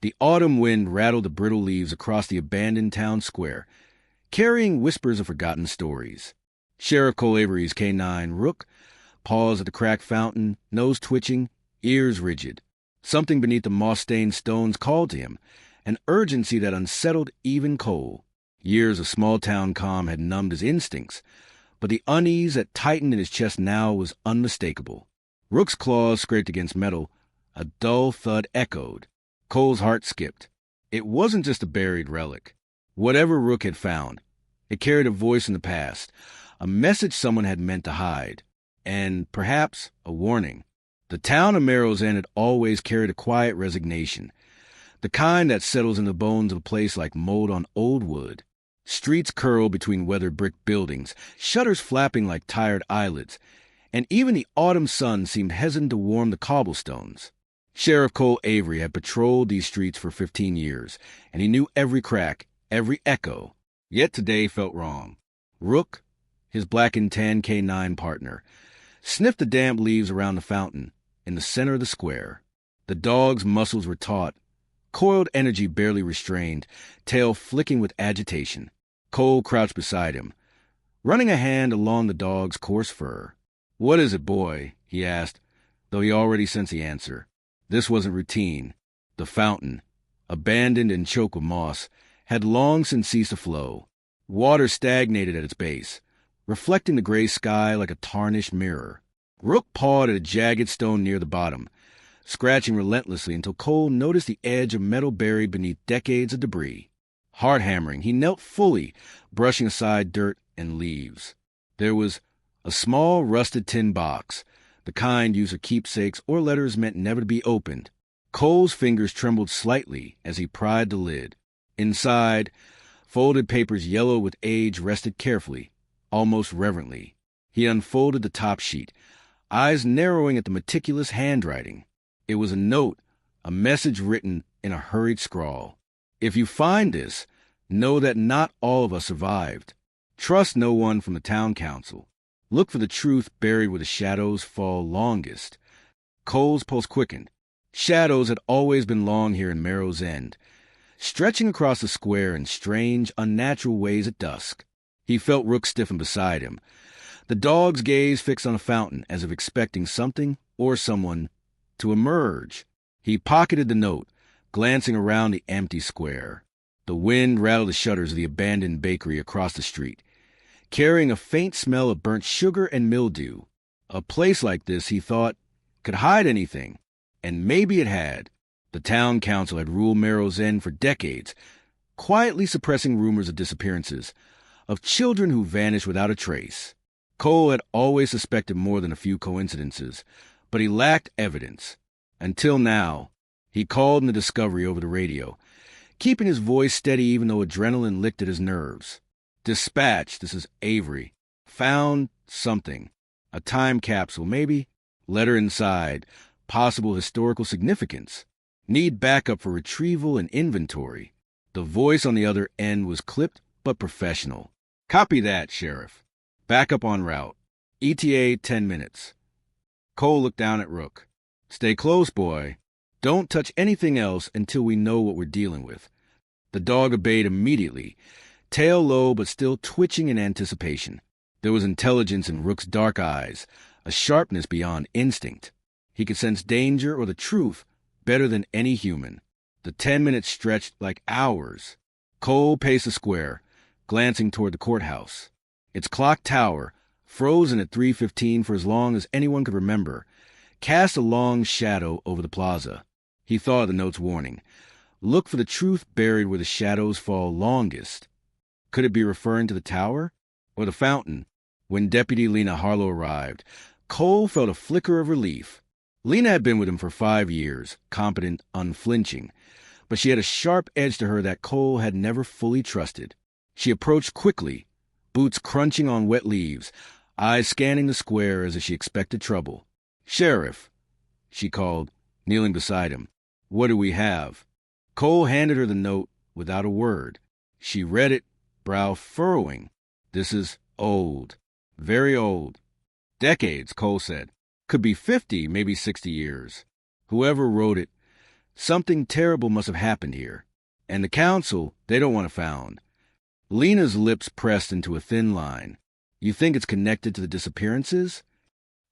The autumn wind rattled the brittle leaves across the abandoned town square, carrying whispers of forgotten stories. Sheriff Cole Avery's K-9 Rook paused at the cracked fountain, nose twitching, ears rigid. Something beneath the moss-stained stones called to him, an urgency that unsettled even Cole. Years of small-town calm had numbed his instincts, but the unease that tightened in his chest now was unmistakable. Rook's claws scraped against metal. A dull thud echoed. Cole's heart skipped. It wasn't just a buried relic. Whatever Rook had found, it carried a voice in the past, a message someone had meant to hide, and perhaps a warning. The town of Merrill's End had always carried a quiet resignation, the kind that settles in the bones of a place like mold on old wood. Streets curled between weathered brick buildings, shutters flapping like tired eyelids, and even the autumn sun seemed hesitant to warm the cobblestones. Sheriff Cole Avery had patrolled these streets for 15 years, and he knew every crack, every echo. Yet today felt wrong. Rook, his black and tan K-9 partner, sniffed the damp leaves around the fountain in the center of the square. The dog's muscles were taut, coiled energy barely restrained, tail flicking with agitation. Cole crouched beside him, running a hand along the dog's coarse fur. "What is it, boy?" he asked, though he already sensed the answer. This wasn't routine. The fountain, abandoned and choked with moss, had long since ceased to flow. Water stagnated at its base, reflecting the gray sky like a tarnished mirror. Rook pawed at a jagged stone near the bottom, scratching relentlessly until Cole noticed the edge of metal buried beneath decades of debris. Heart hammering, he knelt fully, brushing aside dirt and leaves. There was a small rusted tin box, the kind used for keepsakes or letters meant never to be opened. Cole's fingers trembled slightly as he pried the lid. Inside, folded papers yellow with age rested carefully, almost reverently. He unfolded the top sheet, eyes narrowing at the meticulous handwriting. It was a note, a message written in a hurried scrawl. "If you find this, know that not all of us survived. Trust no one from the town council. Look for the truth buried where the shadows fall longest." Cole's pulse quickened. Shadows had always been long here in Merrill's End, stretching across the square in strange, unnatural ways at dusk. He felt Rook stiffen beside him, the dog's gaze fixed on a fountain as if expecting something or someone to emerge. He pocketed the note, glancing around the empty square. The wind rattled the shutters of the abandoned bakery across the street, carrying a faint smell of burnt sugar and mildew. A place like this, he thought, could hide anything, and maybe it had. The town council had ruled Merrill's End for decades, quietly suppressing rumors of disappearances, of children who vanished without a trace. Cole had always suspected more than a few coincidences, but he lacked evidence. Until now, he called in the discovery over the radio, keeping his voice steady even though adrenaline licked at his nerves. "Dispatch, this is Avery. Found something. A time capsule, maybe? Letter inside. Possible historical significance. Need backup for retrieval and inventory." The voice on the other end was clipped but professional. "Copy that, Sheriff. Backup en route. ETA 10 minutes. Cole looked down at Rook. "Stay close, boy. Don't touch anything else until we know what we're dealing with." The dog obeyed immediately, tail low but still twitching in anticipation. There was intelligence in Rook's dark eyes, a sharpness beyond instinct. He could sense danger or the truth better than any human. The 10 minutes stretched like hours. Cole paced the square, glancing toward the courthouse. Its clock tower, frozen at 3:15 for as long as anyone could remember, cast a long shadow over the plaza. He thought of the note's warning. Look for the truth buried where the shadows fall longest. Could it be referring to the tower? Or the fountain? When Deputy Lena Harlow arrived, Cole felt a flicker of relief. Lena had been with him for 5 years, competent, unflinching, but she had a sharp edge to her that Cole had never fully trusted. She approached quickly, boots crunching on wet leaves, eyes scanning the square as if she expected trouble. "Sheriff," she called, kneeling beside him. "What do we have?" Cole handed her the note without a word. She read it, brow furrowing. "This is old. Very old." "Decades," Cole said. "Could be 50, maybe 60 years. Whoever wrote it Something terrible must have happened here. And the council, they don't want it found. Lena's lips pressed into a thin line. You think it's connected to the disappearances?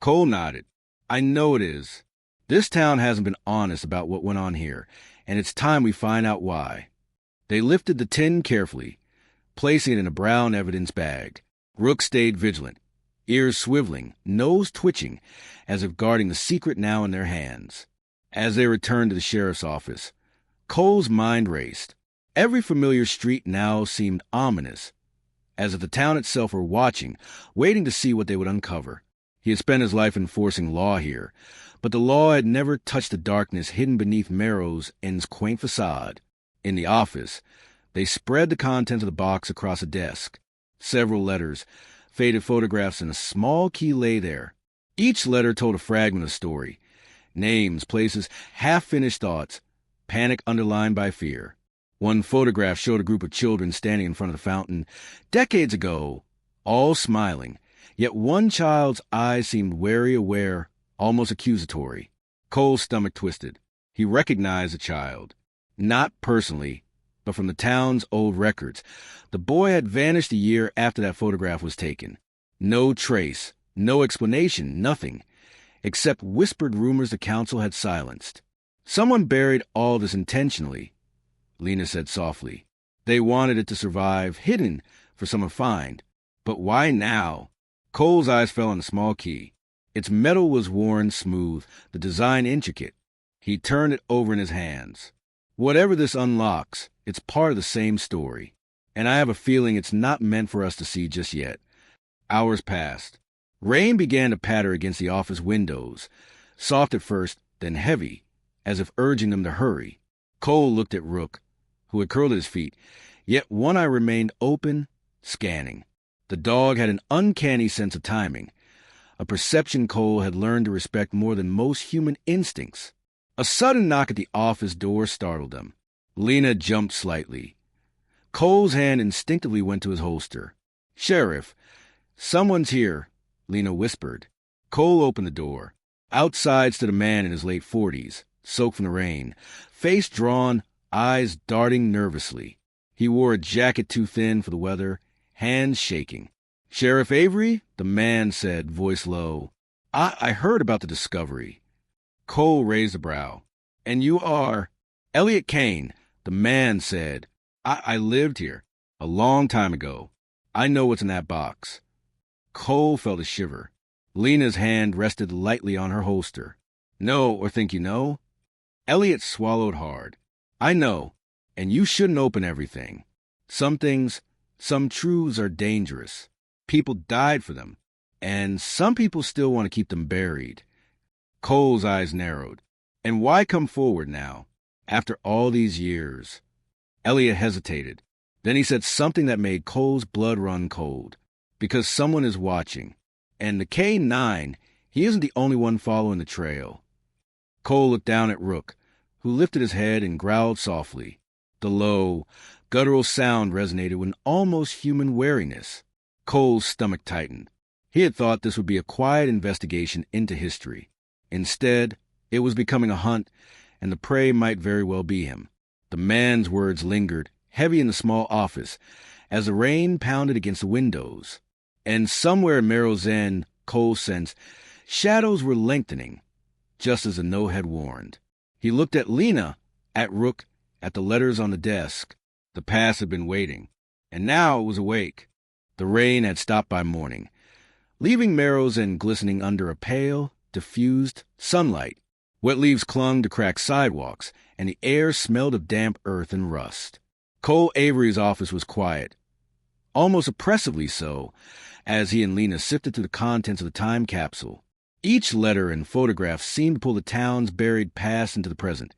Cole nodded. I know it is. This town hasn't been honest about what went on here, and it's time we find out why. They lifted the tin carefully, placing it in a brown evidence bag. Rook stayed vigilant, ears swiveling, nose twitching, as if guarding the secret now in their hands. As they returned to the sheriff's office, Cole's mind raced. Every familiar street now seemed ominous, as if the town itself were watching, waiting to see what they would uncover. He had spent his life enforcing law here, but the law had never touched the darkness hidden beneath Merrill's Inn's quaint facade. In the office, they spread the contents of the box across a desk. Several letters, faded photographs, and a small key lay there. Each letter told a fragment of story. Names, places, half-finished thoughts, panic underlined by fear. One photograph showed a group of children standing in front of the fountain decades ago, all smiling. Yet one child's eyes seemed wary, aware, almost accusatory. Cole's stomach twisted. He recognized the child. Not personally, but from the town's old records. The boy had vanished a year after that photograph was taken. No trace, no explanation, nothing, except whispered rumors the council had silenced. Someone buried all this intentionally, Lena said softly. They wanted it to survive, hidden for someone to find. But why now? Cole's eyes fell on the small key. Its metal was worn smooth, the design intricate. He turned it over in his hands. Whatever this unlocks, it's part of the same story. And I have a feeling it's not meant for us to see just yet. Hours passed. Rain began to patter against the office windows, soft at first, then heavy, as if urging them to hurry. Cole looked at Rook, who had curled at his feet, yet one eye remained open, scanning. The dog had an uncanny sense of timing, a perception Cole had learned to respect more than most human instincts. A sudden knock at the office door startled them. Lena jumped slightly. Cole's hand instinctively went to his holster. "Sheriff, someone's here," Lena whispered. Cole opened the door. Outside stood a man in his late 40s, soaked from the rain, face drawn, eyes darting nervously. He wore a jacket too thin for the weather, hands shaking. "Sheriff Avery?" the man said, voice low. I heard about the discovery." Cole raised a brow. "And you are—" "Elliot Kane," the man said. I lived here a long time ago. I know what's in that box." Cole felt a shiver. Lena's hand rested lightly on her holster. "Know or think you know?" Elliot swallowed hard. "I know, and you shouldn't open everything. Some things, some truths are dangerous. People died for them, and some people still want to keep them buried." Cole's eyes narrowed. "And why come forward now, after all these years?" Elliot hesitated. Then he said something that made Cole's blood run cold. "Because someone is watching. And the K-9, he isn't the only one following the trail." Cole looked down at Rook, who lifted his head and growled softly. The low, guttural sound resonated with an almost human wariness. Cole's stomach tightened. He had thought this would be a quiet investigation into history. Instead, it was becoming a hunt, and the prey might very well be him. The man's words lingered, heavy in the small office, as the rain pounded against the windows. And somewhere in Merrill's End, Cole sensed, shadows were lengthening, just as the note had warned. He looked at Lena, at Rook, at the letters on the desk. The past had been waiting, and now it was awake. The rain had stopped by morning, leaving Merrill's End glistening under a pale, diffused sunlight. Wet leaves clung to cracked sidewalks, and the air smelled of damp earth and rust. Cole Avery's office was quiet, almost oppressively so, as he and Lena sifted through the contents of the time capsule. Each letter and photograph seemed to pull the town's buried past into the present,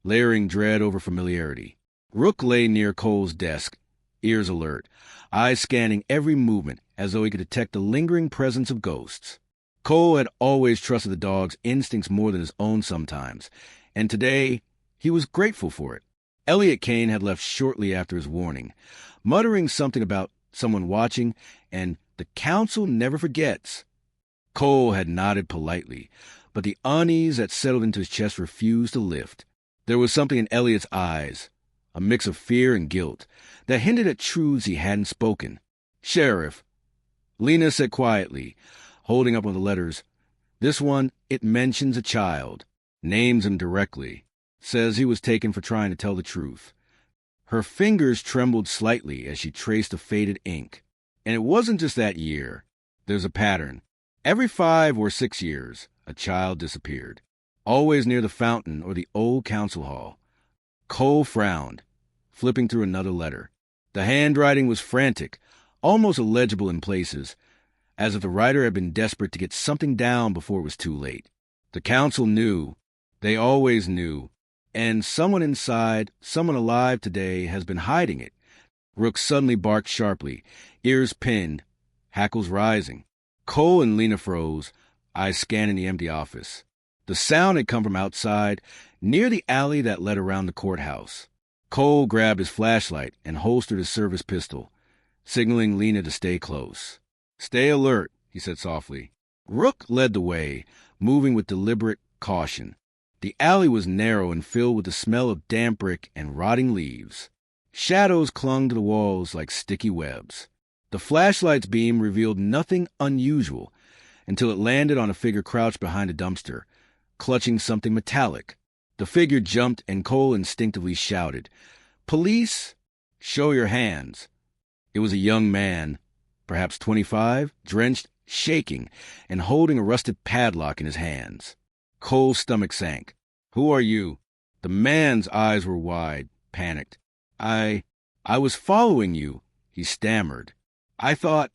layering dread over familiarity. Rook lay near Cole's desk, ears alert, eyes scanning every movement as though he could detect the lingering presence of ghosts. Cole had always trusted the dog's instincts more than his own sometimes, and today he was grateful for it. Elliot Kane had left shortly after his warning, muttering something about someone watching and "the council never forgets." Cole had nodded politely, but the unease that settled into his chest refused to lift. There was something in Elliot's eyes, a mix of fear and guilt, that hinted at truths he hadn't spoken. "Sheriff," Lena said quietly, holding up one of the letters. "This one, it mentions a child, names him directly, says he was taken for trying to tell the truth." Her fingers trembled slightly as she traced the faded ink. And it wasn't just that year. There's a pattern. Every 5 or 6 years, a child disappeared. Always near the fountain or the old council hall. Cole frowned, flipping through another letter. The handwriting was frantic, almost illegible in places, as if the writer had been desperate to get something down before it was too late. The council knew. They always knew. And someone inside, someone alive today, has been hiding it. Rook suddenly barked sharply, ears pinned, hackles rising. Cole and Lena froze, eyes scanning the empty office. The sound had come from outside, near the alley that led around the courthouse. Cole grabbed his flashlight and holstered his service pistol, signaling Lena to stay close. "Stay alert," he said softly. Rook led the way, moving with deliberate caution. The alley was narrow and filled with the smell of damp brick and rotting leaves. Shadows clung to the walls like sticky webs. The flashlight's beam revealed nothing unusual until it landed on a figure crouched behind a dumpster, clutching something metallic. The figure jumped and Cole instinctively shouted, "Police, show your hands." It was a young man, perhaps 25, drenched, shaking, and holding a rusted padlock in his hands. Cole's stomach sank. "Who are you?" The man's eyes were wide, panicked. I was following you," he stammered. I thought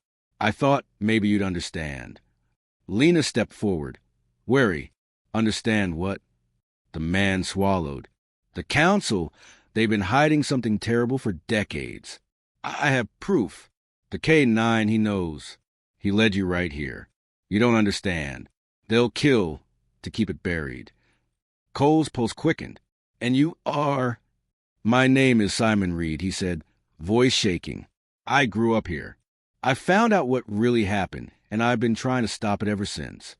maybe you'd understand." Lena stepped forward, wary. "Understand what?" The man swallowed. "The council, they've been hiding something terrible for decades. I have proof. The K-9, he knows. He led you right here. You don't understand. They'll kill to keep it buried." Cole's pulse quickened. "And you are—" "My name is Simon Reed," he said, voice shaking. "I grew up here. I found out what really happened, and I've been trying to stop it ever since."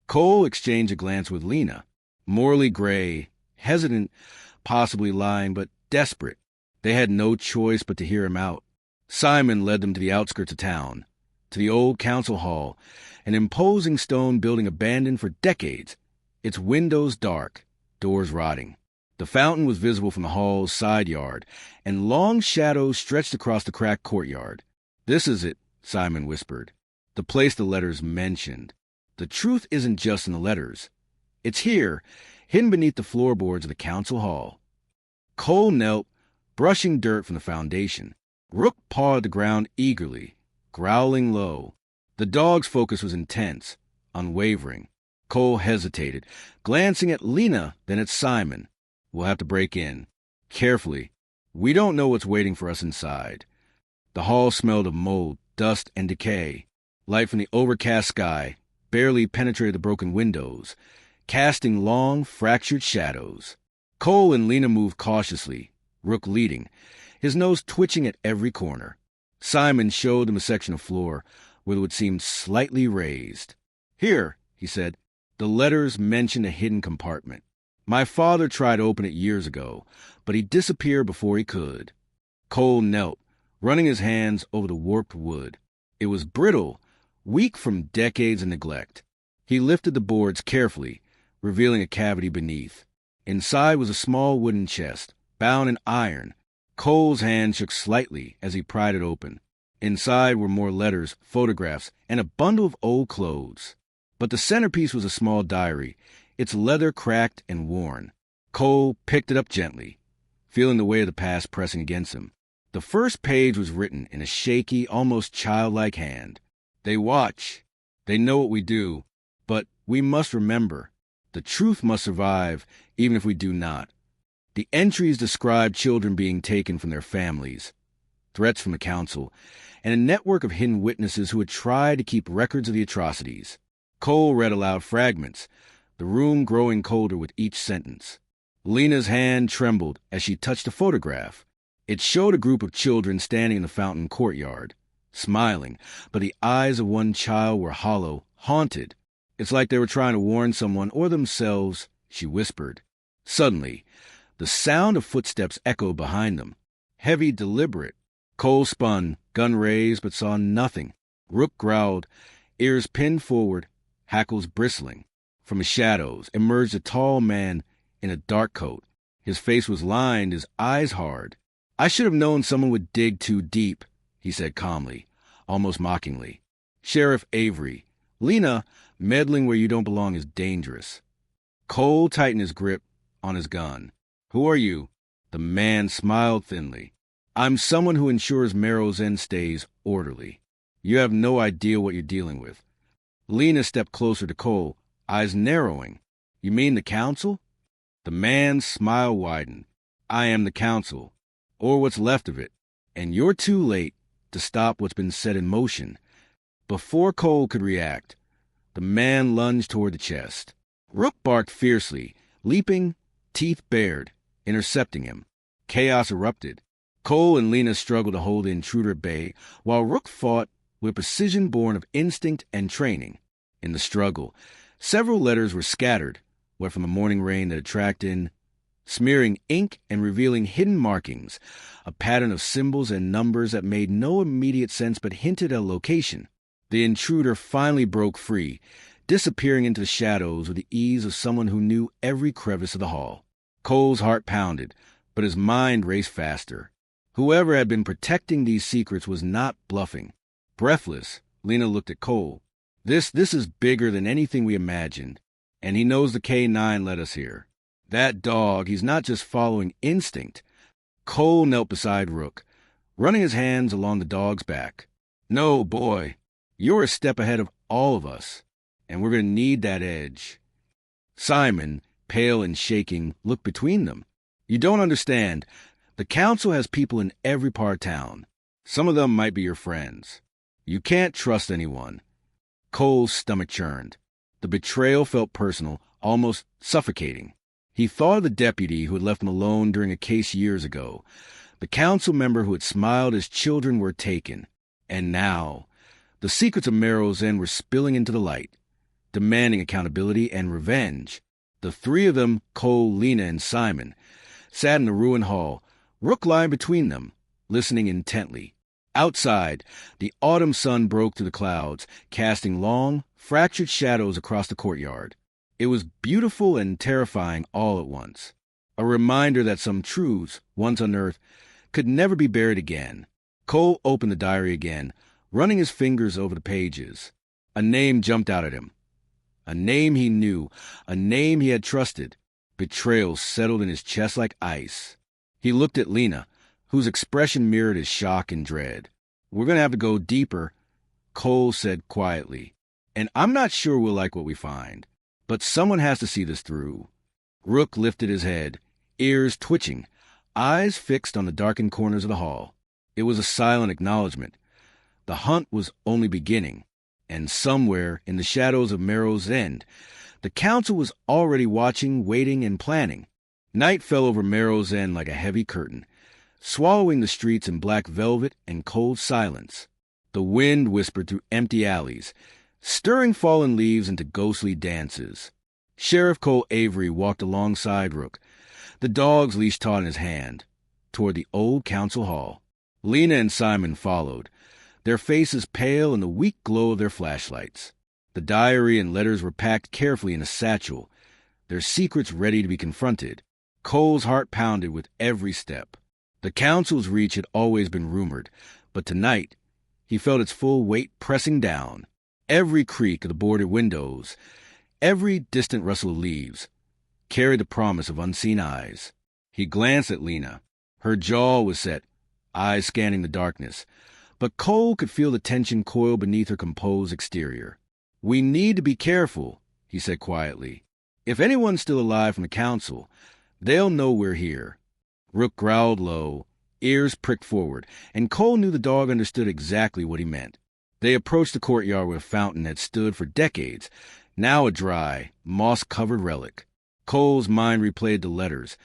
Cole exchanged a glance with Lena, morally gray, hesitant, possibly lying, but desperate. They had no choice but to hear him out. Simon led them to the outskirts of town, to the old council hall, an imposing stone building abandoned for decades, its windows dark, doors rotting. The fountain was visible from the hall's side yard, and long shadows stretched across the cracked courtyard. "This is it," Simon whispered. "The place the letters mentioned. The truth isn't just in the letters. It's here, hidden beneath the floorboards of the council hall." Cole knelt, brushing dirt from the foundation. Rook pawed the ground eagerly, growling low. The dog's focus was intense, unwavering. Cole hesitated, glancing at Lena, then at Simon. "We'll have to break in. Carefully. We don't know what's waiting for us inside." The hall smelled of mold, dust, and decay. Light from the overcast sky barely penetrated the broken windows, casting long, fractured shadows. Cole and Lena moved cautiously, Rook leading, his nose twitching at every corner. Simon showed them a section of floor where it would seem slightly raised. "Here," he said. The letters mentioned a hidden compartment. "My father tried to open it years ago, but he disappeared before he could." Cole knelt, running his hands over the warped wood. It was brittle, weak from decades of neglect. He lifted the boards carefully, revealing a cavity beneath. Inside was a small wooden chest, bound in iron. Cole's hand shook slightly as he pried it open. Inside were more letters, photographs, and a bundle of old clothes. But the centerpiece was a small diary, its leather cracked and worn. Cole picked it up gently, feeling the weight of the past pressing against him. The first page was written in a shaky, almost childlike hand. "They watch. They know what we do. But we must remember. The truth must survive, even if we do not." The entries described children being taken from their families, threats from the council, and a network of hidden witnesses who had tried to keep records of the atrocities. Cole read aloud fragments, the room growing colder with each sentence. Lena's hand trembled as she touched a photograph. It showed a group of children standing in the fountain courtyard, smiling, but the eyes of one child were hollow, haunted. "It's like they were trying to warn someone or themselves," she whispered. Suddenly, The sound of footsteps echoed behind them. Heavy, deliberate. Cole spun, gun raised, but saw nothing. Rook growled, ears pinned forward, hackles bristling. From the shadows emerged a tall man in a dark coat. His face was lined, his eyes hard. "I should have known someone would dig too deep," he said calmly, almost mockingly. "Sheriff Avery, Lena, meddling where you don't belong is dangerous." Cole tightened his grip on his gun. "Who are you?" The man smiled thinly. "I'm someone who ensures Merrill's End stays orderly. You have no idea what you're dealing with." Lena stepped closer to Cole, eyes narrowing. "You mean the council?" The man's smile widened. "I am the council, or what's left of it, and you're too late to stop what's been set in motion." Before Cole could react, the man lunged toward the chest. Rook barked fiercely, leaping, teeth bared, intercepting him. Chaos erupted. Cole and Lena struggled to hold the intruder at bay, while Rook fought with precision born of instinct and training. In the struggle, several letters were scattered, wet from the morning rain that had tracked in, smearing ink and revealing hidden markings, a pattern of symbols and numbers that made no immediate sense but hinted at a location. The intruder finally broke free, disappearing into the shadows with the ease of someone who knew every crevice of the hall. Cole's heart pounded, but his mind raced faster. Whoever had been protecting these secrets was not bluffing. Breathless, Lena looked at Cole. This is bigger than anything we imagined, and he knows the K9 led us here. That dog, he's not just following instinct." Cole knelt beside Rook, running his hands along the dog's back. "No, boy, you're a step ahead of all of us, and we're going to need that edge." Simon, pale and shaking, looked between them. "You don't understand. The council has people in every part of town. Some of them might be your friends. You can't trust anyone." Cole's stomach churned. The betrayal felt personal, almost suffocating. He thought of the deputy who had left him alone during a case years ago, the council member who had smiled as children were taken. And now, the secrets of Merrill's End were spilling into the light, demanding accountability and revenge. The three of them, Cole, Lena, and Simon, sat in the ruined hall, Rook lying between them, listening intently. Outside, the autumn sun broke through the clouds, casting long, fractured shadows across the courtyard. It was beautiful and terrifying all at once. A reminder that some truths, once unearthed, could never be buried again. Cole opened the diary again, running his fingers over the pages. A name jumped out at him. A name he knew, a name he had trusted. Betrayal settled in his chest like ice. He looked at Lena, whose expression mirrored his shock and dread. "We're going to have to go deeper," Cole said quietly. "And I'm not sure we'll like what we find. But someone has to see this through." Rook lifted his head, ears twitching, eyes fixed on the darkened corners of the hall. It was a silent acknowledgement. The hunt was only beginning, and somewhere in the shadows of Merrill's End, the council was already watching, waiting, and planning. Night fell over Merrill's End like a heavy curtain, swallowing the streets in black velvet and cold silence. The wind whispered through empty alleys, stirring fallen leaves into ghostly dances. Sheriff Cole Avery walked alongside Rook, the dog's leash taut in his hand, toward the old council hall. Lena and Simon followed, their faces pale in the weak glow of their flashlights. The diary and letters were packed carefully in a satchel, their secrets ready to be confronted. Cole's heart pounded with every step. The council's reach had always been rumored, but tonight he felt its full weight pressing down. Every creak of the boarded windows, every distant rustle of leaves, carried the promise of unseen eyes. He glanced at Lena. Her jaw was set, eyes scanning the darkness, but Cole could feel the tension coil beneath her composed exterior. "We need to be careful," he said quietly. "If anyone's still alive from the council, they'll know we're here." Rook growled low, ears pricked forward, and Cole knew the dog understood exactly what he meant. They approached the courtyard where a fountain had stood for decades, now a dry, moss-covered relic. Cole's mind replayed the letters,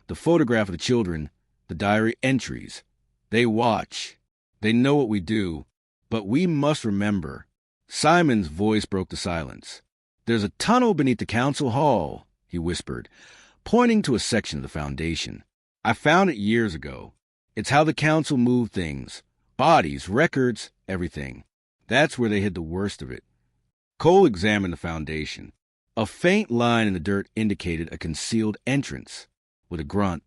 the photograph of the children, the diary entries. They watch. They know what we do, but we must remember. Simon's voice broke the silence. "There's a tunnel beneath the council hall," he whispered, pointing to a section of the foundation. I found it years ago. It's how the council moved things. Bodies, records, everything. That's where they hid the worst of it. Cole examined the foundation. A faint line in the dirt indicated a concealed entrance. With a grunt,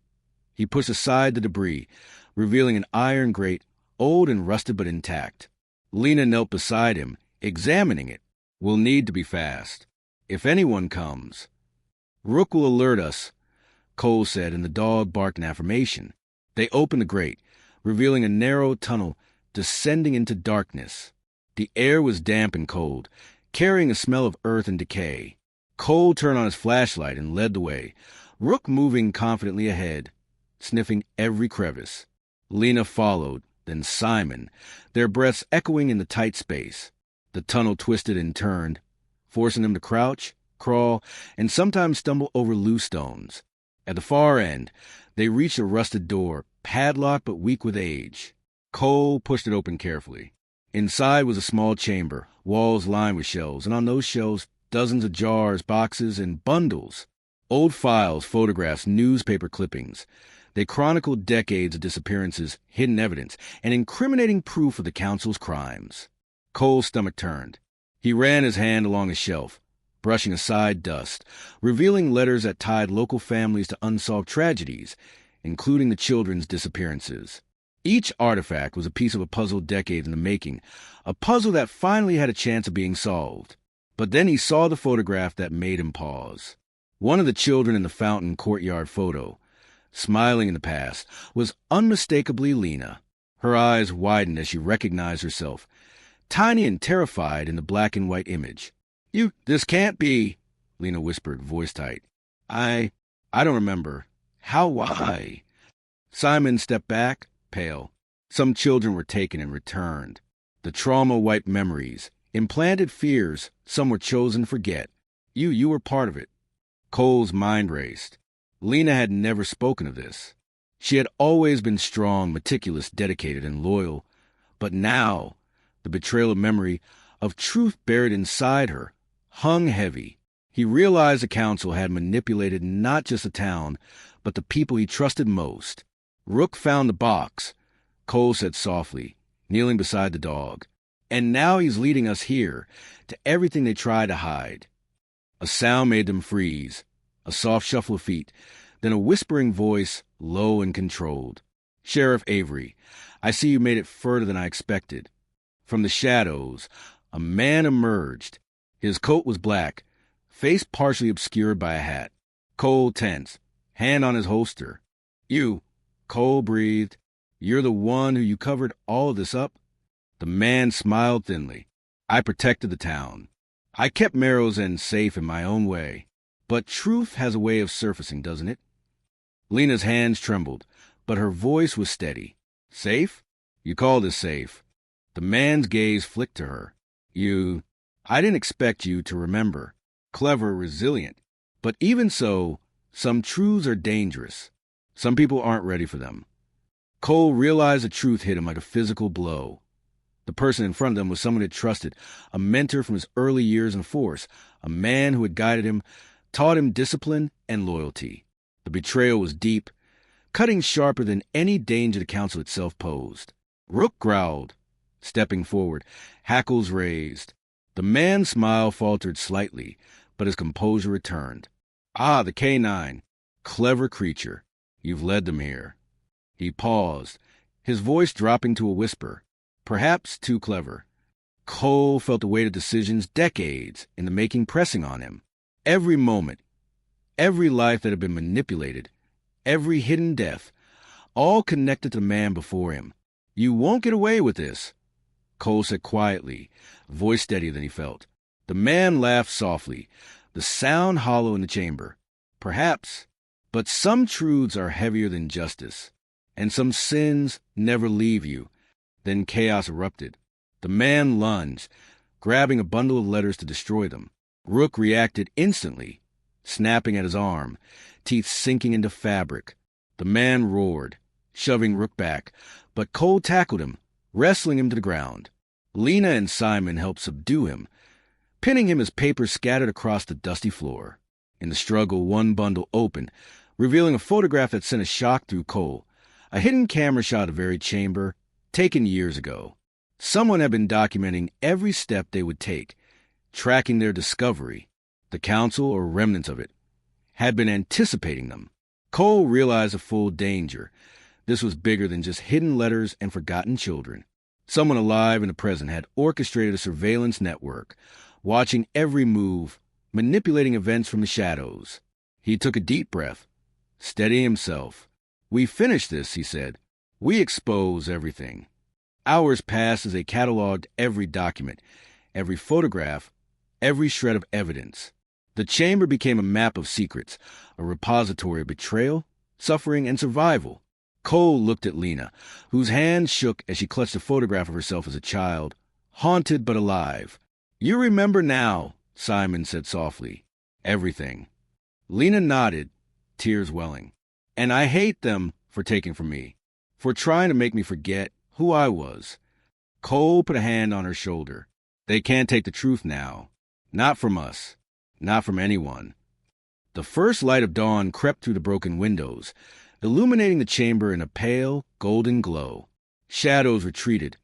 he pushed aside the debris, revealing an iron grate, old and rusted but intact. Lena knelt beside him, examining it. We'll need to be fast. If anyone comes. Rook will alert us, Cole said, and the dog barked in affirmation. They opened the grate, revealing a narrow tunnel descending into darkness. The air was damp and cold, carrying a smell of earth and decay. Cole turned on his flashlight and led the way, Rook moving confidently ahead, sniffing every crevice. Lena followed, then Simon, their breaths echoing in the tight space. The tunnel twisted and turned, forcing them to crouch, crawl, and sometimes stumble over loose stones. At the far end, they reached a rusted door, padlocked but weak with age. Cole pushed it open carefully. Inside was a small chamber, walls lined with shelves, and on those shelves, dozens of jars, boxes, and bundles. Old files, photographs, newspaper clippings. They chronicled decades of disappearances, hidden evidence, and incriminating proof of the council's crimes. Cole's stomach turned. He ran his hand along a shelf, brushing aside dust, revealing letters that tied local families to unsolved tragedies, including the children's disappearances. Each artifact was a piece of a puzzle decades in the making, a puzzle that finally had a chance of being solved. But then he saw the photograph that made him pause. One of the children in the fountain courtyard photo, smiling in the past, was unmistakably Lena. Her eyes widened as she recognized herself, tiny and terrified in the black and white image. This can't be," Lena whispered, voice tight. I don't remember. Why? Simon stepped back, pale. Some children were taken and returned. The trauma wiped memories, implanted fears some were chosen to forget. You were part of it. Cole's mind raced. Lena had never spoken of this. She had always been strong, meticulous, dedicated, and loyal. But now, the betrayal of memory, of truth buried inside her, hung heavy. He realized the council had manipulated not just the town, but the people he trusted most. Rook found the box, Cole said softly, kneeling beside the dog. And now he's leading us here, to everything they tried to hide. A sound made them freeze, a soft shuffle of feet, then a whispering voice, low and controlled. "Sheriff Avery, I see you made it further than I expected." From the shadows, a man emerged. His coat was black, face partially obscured by a hat. Cole tensed, hand on his holster. "You," Cole breathed, "you're the one who covered all of this up?" The man smiled thinly. "I protected the town. I kept Merrill's End safe in my own way. But truth has a way of surfacing, doesn't it?" Lena's hands trembled, but her voice was steady. "Safe? You call this safe?" The man's gaze flicked to her. I didn't expect you to remember. Clever, resilient. But even so, some truths are dangerous. Some people aren't ready for them." Cole realized the truth hit him like a physical blow. The person in front of them was someone he trusted, a mentor from his early years in force, a man who had guided him, taught him discipline and loyalty. The betrayal was deep, cutting sharper than any danger the council itself posed. Rook growled, stepping forward, hackles raised. The man's smile faltered slightly, but his composure returned. "Ah, the canine. Clever creature. You've led them here." He paused, his voice dropping to a whisper. Perhaps too clever. Cole felt the weight of decisions, decades in the making, pressing on him. Every moment, every life that had been manipulated, every hidden death, all connected to the man before him. "You won't get away with this," Cole said quietly, voice steadier than he felt. The man laughed softly, the sound hollow in the chamber. "Perhaps, but some truths are heavier than justice, and some sins never leave you." Then chaos erupted. The man lunged, grabbing a bundle of letters to destroy them. Rook reacted instantly, snapping at his arm, teeth sinking into fabric. The man roared, shoving Rook back, but Cole tackled him, wrestling him to the ground. Lena and Simon helped subdue him, pinning him as papers scattered across the dusty floor. In the struggle, one bundle opened, revealing a photograph that sent a shock through Cole. A hidden camera shot of the very chamber, taken years ago. Someone had been documenting every step they would take, tracking their discovery. The council, or remnants of it, had been anticipating them. Cole realized the full danger. This was bigger than just hidden letters and forgotten children. Someone alive in the present had orchestrated a surveillance network, watching every move, manipulating events from the shadows. He took a deep breath, steadying himself. "We finished this," he said. "We expose everything." Hours passed as they cataloged every document, every photograph, every shred of evidence. The chamber became a map of secrets, a repository of betrayal, suffering, and survival. Cole looked at Lena, whose hand shook as she clutched a photograph of herself as a child, haunted but alive. "You remember now," Simon said softly. "Everything." Lena nodded, tears welling. "And I hate them for taking from me, for trying to make me forget who I was." Cole put a hand on her shoulder. "They can't take the truth now. Not from us. Not from anyone." The first light of dawn crept through the broken windows, illuminating the chamber in a pale, golden glow. Shadows retreated,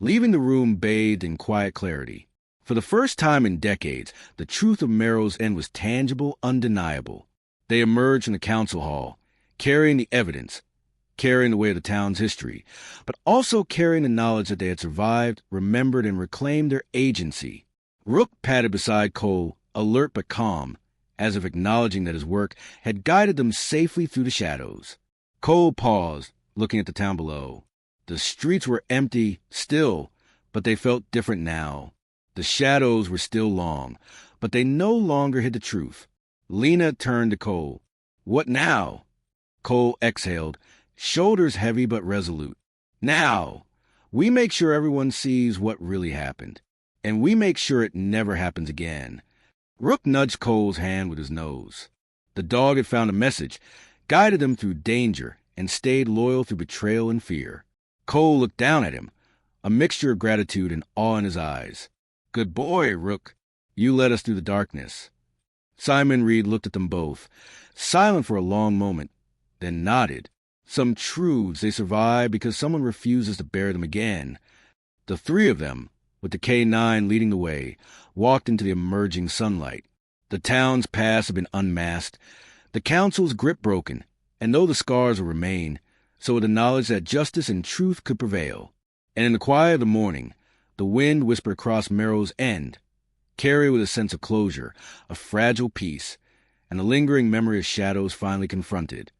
leaving the room bathed in quiet clarity. For the first time in decades, the truth of Merrill's End was tangible, undeniable. They emerged from the council hall, carrying the evidence, carrying the weight of the town's history, but also carrying the knowledge that they had survived, remembered, and reclaimed their agency. Rook padded beside Cole, alert but calm, as if acknowledging that his work had guided them safely through the shadows. Cole paused, looking at the town below. The streets were empty, still, but they felt different now. The shadows were still long, but they no longer hid the truth. Lena turned to Cole. "What now?" Cole exhaled, shoulders heavy but resolute. "Now, we make sure everyone sees what really happened, and we make sure it never happens again." Rook nudged Cole's hand with his nose. The dog had found a message, guided them through danger, and stayed loyal through betrayal and fear. Cole looked down at him, a mixture of gratitude and awe in his eyes. "Good boy, Rook. You led us through the darkness." Simon Reed looked at them both, silent for a long moment, then nodded. Some truths, they survive because someone refuses to bear them again. The three of them, with the K9 leading the way, walked into the emerging sunlight. The town's past had been unmasked, the council's grip broken, and though the scars will remain, so would the knowledge that justice and truth could prevail. And in the quiet of the morning, the wind whispered across Merrill's End, carried with a sense of closure, a fragile peace, and a lingering memory of shadows finally confronted.